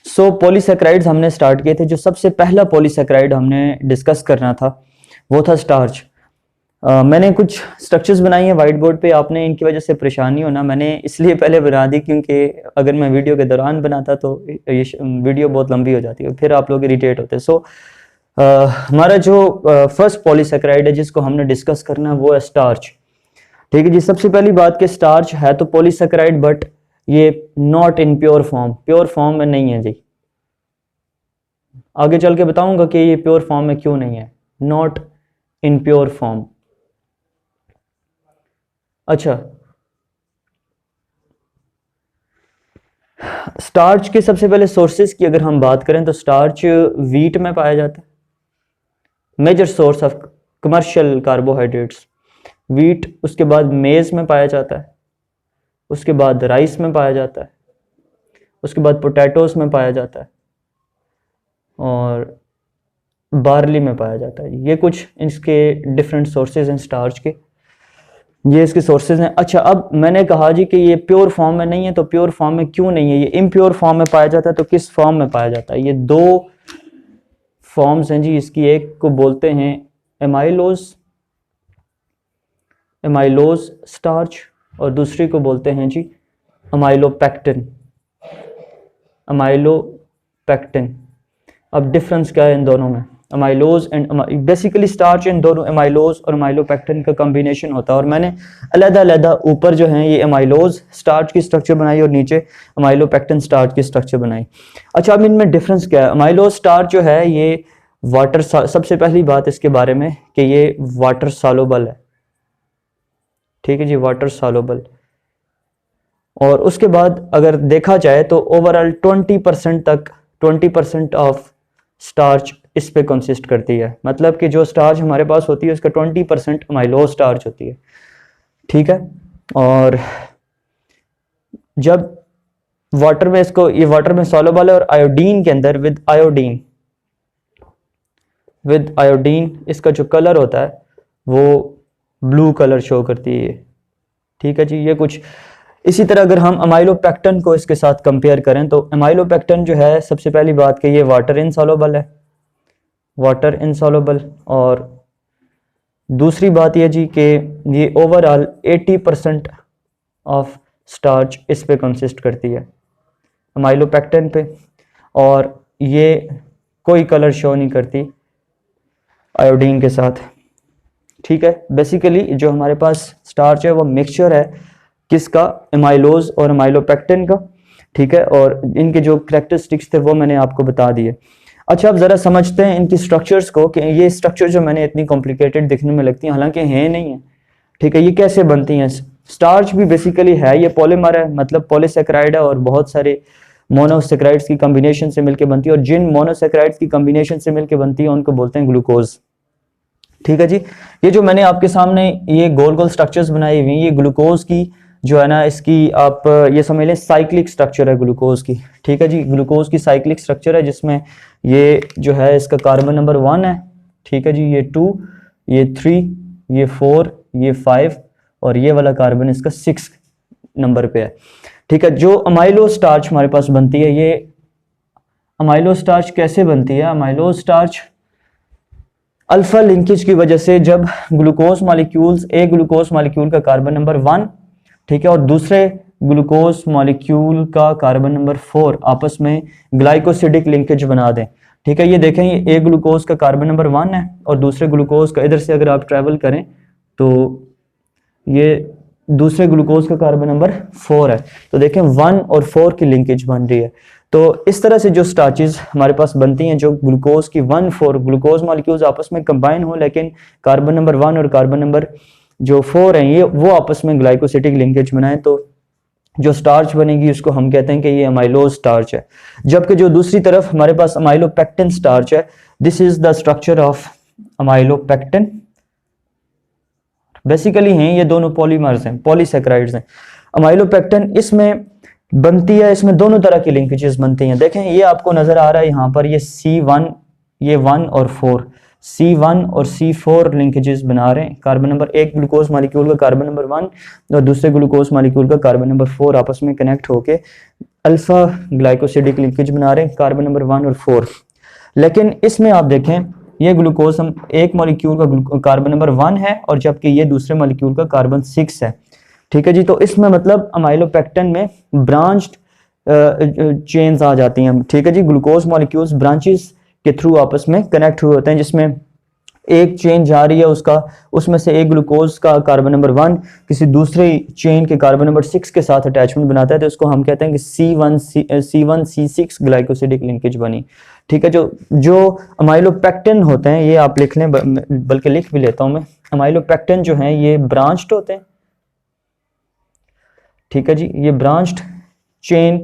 Polysaccharides हमने start किए थे। जो सबसे पहला पॉलीसेक्राइड हमने डिस्कस करना था वो था स्टार्च। मैंने कुछ स्ट्रक्चर्स बनाई हैं वाइट बोर्ड पे, आपने इनकी वजह से परेशानी हो ना, मैंने इसलिए पहले बना दी क्योंकि अगर मैं वीडियो के दौरान बनाता तो ये वीडियो बहुत लंबी हो जाती है, फिर आप लोग इरिटेट होते। हमारा जो फर्स्ट पॉलीसेक्राइड है जिसको हमने डिस्कस करना है वो है स्टार्च। ठीक है जी। सबसे पहली बात कि स्टार्च है तो पॉलीसेक्राइड, बट ये not in pure form, pure form में नहीं है जी। आगे चल के बताऊंगा कि ये प्योर फॉर्म में क्यों नहीं है, नॉट इन प्योर फॉर्म। अच्छा, स्टार्च के सबसे पहले सोर्सेज की अगर हम बात करें तो स्टार्च वीट में पाया जाता है, major source of commercial carbohydrates wheat. उसके बाद मेज में पाया जाता है, उसके बाद राइस में पाया जाता है, उसके बाद पोटैटोस में पाया जाता है और बार्ली में पाया जाता है। ये कुछ इसके डिफरेंट सोर्सेज हैं स्टार्च के, ये इसके सोर्सेज हैं। अच्छा, अब मैंने कहा जी कि ये प्योर फॉर्म में नहीं है, तो प्योर फॉर्म में क्यों नहीं है, ये इम्प्योर फॉर्म में पाया जाता है। तो किस फॉर्म में पाया जाता है? ये दो फॉर्म्स हैं जी इसकी, एक को बोलते हैं एमाइलोज, एमाइलोज स्टार्च, और दूसरी को बोलते हैं जी अमाइलोपेक्टिन, अमाइलोपेक्टिन। अब डिफरेंस क्या है इन दोनों में? Amylose and basically starch in दोनों अमाइलोज और अमाइलोपेक्टिन का कॉम्बिनेशन होता है, और मैंने अलग-अलग ऊपर जो है ये अमाइलोज स्टार्च की स्ट्रक्चर बनाई और नीचे अमाइलोपेक्टिन स्टार्च की स्ट्रक्चर बनाई। अच्छा, अब इनमें डिफरेंस क्या है? अमाइलोज स्टार्च जो है ये वाटर, सबसे पहली बात इसके बारे में कि ये वाटर सॉल्युबल है। ठीक है जी, वाटर सॉल्युबल। और उसके बाद अगर देखा जाए तो ओवरऑल 20% तक, 20% ऑफ स्टार्च इस पे कंसिस्ट करती है। मतलब कि जो स्टार्च हमारे पास होती है उसका 20% अमाइलोज स्टार्च होती है। ठीक है, और जब वाटर में इसको, ये वाटर में सॉल्युबल है और आयोडीन के अंदर विद आयोडीन, विद आयोडीन इसका जो कलर होता है वो ब्लू कलर शो करती है। ठीक है जी, ये कुछ इसी तरह अगर हम अमाइलोपेक्टिन को इसके साथ कंपेयर करें तो अमाइलोपेक्टिन जो है सबसे पहली बात कि ये वाटर इनसॉल्युबल है, वाटर इनसॉल्युबल। और दूसरी बात ये जी कि ये ओवरऑल 80% ऑफ स्टार्च इस पे कंसिस्ट करती है, अमाइलोपेक्टिन पे, और ये कोई कलर शो नहीं करती आयोडीन के साथ। ठीक है, बेसिकली जो हमारे पास स्टार्च है वो मिक्सचर है किसका? अमाइलोज और अमाइलोपेक्टिन का। ठीक है, और इनके जो कैरेक्टरिस्टिक्स थे वो मैंने आपको बता दिए। अच्छा, अब जरा समझते हैं इनकी स्ट्रक्चर्स को कि ये स्ट्रक्चर जो मैंने इतनी कॉम्प्लिकेटेड दिखने में लगती हैं, हालांकि हैं नहीं है। ठीक है, ये कैसे बनती हैं? स्टार्च भी बेसिकली है, ये पॉलीमर है, मतलब पॉलीसेक्राइड है, और बहुत सारे मोनोसेक्राइड्स की कॉम्बिनेशन से मिलकर बनती है, और जिन मोनोसेक्राइड्स की कॉम्बिनेशन से मिलकर बनती है उनको बोलते हैं ग्लूकोज। ठीक है जी, ये जो मैंने आपके सामने ये गोल गोल स्ट्रक्चर्स बनाई हुई हैं, ये ग्लूकोज की जो है ना, इसकी आप ये समझ लें साइक्लिक स्ट्रक्चर है ग्लूकोज की। ठीक है जी, ग्लूकोज की साइक्लिक स्ट्रक्चर है जिसमें ये जो है इसका कार्बन नंबर 1 है। ठीक है जी, ये 2, ये 3, ये 4, ये 5, और ये वाला कार्बन इसका 6 नंबर पे है। ठीक है, जो अमाइलो स्टार्च हमारे पास बनती है, ये अमाइलो स्टार्च कैसे बनती है? अमाइलो स्टार्च अल्फा लिंकेज की वजह से, जब ग्लूकोज मॉलिक्यूल्स, एक ग्लूकोज मॉलिक्यूल का कार्बन नंबर 1, ठीक है, और दूसरे ग्लूकोज मॉलिक्यूल का कार्बन नंबर 4 आपस में ग्लाइकोसिडिक लिंकेज बना दें। ठीक है, ये देखें, ये एक ग्लूकोज का कार्बन नंबर 1 है और दूसरे ग्लूकोज का, इधर से अगर आप ट्रेवल करें तो ये दूसरे ग्लूकोज का कार्बन नंबर 4 है, तो देखें 1 और 4 की लिंकेज बन रही है। तो इस तरह से जो स्टार्चेज हमारे पास बनती हैं, जो ग्लूकोज की 1, 4 ग्लूकोज मॉलिक्यूल्स आपस में कंबाइन हो, लेकिन कार्बन नंबर 1 और कार्बन नंबर जो 4 हैं ये वो आपस में ग्लाइकोसिडिक लिंकेज बनाएं, तो जो स्टार्च बनेगी उसको हम कहते हैं कि ये अमाइलोज स्टार्च है। जबकि जो दूसरी तरफ हमारे पास अमाइलोपेक्टिन स्टार्च है, this is the structure of amylopectin. Basically हैं ये दोनों पॉलीमर्स हैं, पॉलीसेक्राइड्स हैं। अमाइलोपेक्टिन इसमें बनती है, इसमें दोनों तरह की लिंकेजेस बनती हैं। देखें, ये आपको नजर आ रहा है यहाँ पर, ये C1, ये 1 और 4, C1 और C4 लिंकेजेस बना रहे हैं। कार्बन नंबर, एक ग्लूकोज मॉलिक्यूल का कार्बन नंबर 1 और दूसरे ग्लूकोज मॉलिक्यूल का कार्बन नंबर 4 आपस में कनेक्ट होके अल्फा ग्लाइकोसिडिक लिंकेज बना रहे हैं, कार्बन नंबर 1 और 4। लेकिन इसमें आप देखें ये ग्लूकोज हम एक मॉलिक्यूल का कार्बन नंबर 1 है और जबकि ये दूसरे मॉलिक्यूल का कार्बन 6 है। ठीक है जी, तो इसमें मतलब अमाइलोपेक्टिन में ब्रांच्ड चेन्स आ जाती हैं। ठीक है जी, ग्लूकोज मॉलिक्यूल्स ब्रांचेस के थ्रू आपस में कनेक्ट हुए होते हैं, जिसमें एक चेन जा रही है उसमें से एक ग्लूकोज का कार्बन नंबर 1 किसी दूसरे चेन के कार्बन नंबर 6 के साथ अटैचमेंट बनाता है, तो उसको हम कहते हैं कि C1C6 ग्लाइकोसिडिक लिंकेज बनी। ठीक है, जो अमाइलोपेक्टिन होते हैं ये आप लिख लें, बल्कि लिख भी लेता हूं मैं। अमाइलोपेक्टिन जो है ये ब्रांच्ड होते हैं। ठीक है जी, ये ब्रांच्ड चेन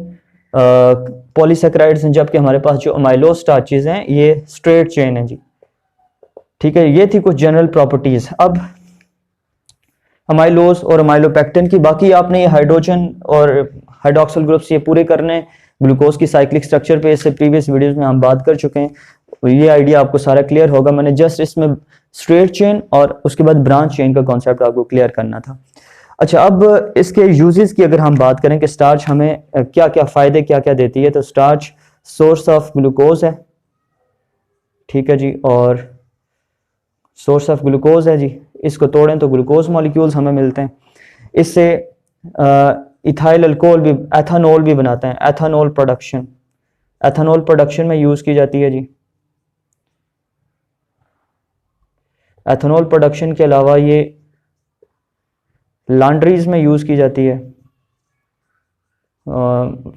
पॉलीसेकेराइड्स हैं, जबकि हमारे पास जो अमाइलोज स्टार्चेज हैं ये स्ट्रेट चेन है जी। ठीक है, ये थी कुछ जनरल प्रॉपर्टीज। अब अमाइलोज और अमाइलोपेक्टिन की बाकी आपने ये हाइड्रोजन और हाइड्रोक्सिल ग्रुप्स ये पूरे करने ग्लूकोज की साइक्लिक स्ट्रक्चर पे, इससे प्रीवियस वीडियोस में हम बात कर चुके हैं। ये आइडिया आपको सारा क्लियर होगा। मैंने जस्ट इसमें स्ट्रेट चेन और उसके बाद ब्रांच चेन का कॉन्सेप्ट आपको क्लियर करना था। अच्छा, अब इसके यूजेस की अगर हम बात करें कि स्टार्च हमें क्या क्या फायदे क्या क्या देती है, तो स्टार्च सोर्स ऑफ ग्लूकोज है। ठीक है जी, और सोर्स ऑफ ग्लूकोज है जी, इसको तोड़ें तो ग्लूकोज मॉलिक्यूल्स हमें मिलते हैं। इससे इथाइल अल्कोहल भी, एथानॉल भी बनाते हैं। एथानॉल प्रोडक्शन में यूज की जाती है जी। एथानॉल प्रोडक्शन के अलावा ये लॉन्ड्रीज में यूज की जाती है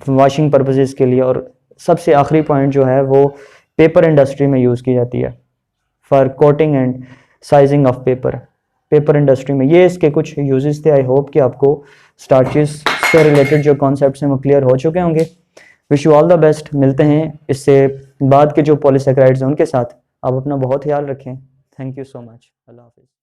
वॉशिंग पर्पसेस के लिए। और सबसे आखिरी पॉइंट जो है वो पेपर इंडस्ट्री में यूज की जाती है for coating and sizing of paper industry में। ये इसके कुछ यूजेस थे। आई होप कि आपको स्टार्चेस से रिलेटेड जो कॉन्सेप्ट्स हैं वो क्लियर हो चुके होंगे। Wish you all the best. मिलते हैं इससे बाद के जो पॉलीसेकेराइड्स हैं उनके साथ। आप अपना बहुत ख्याल रखें। Thank you so much. Allah हाफिज़।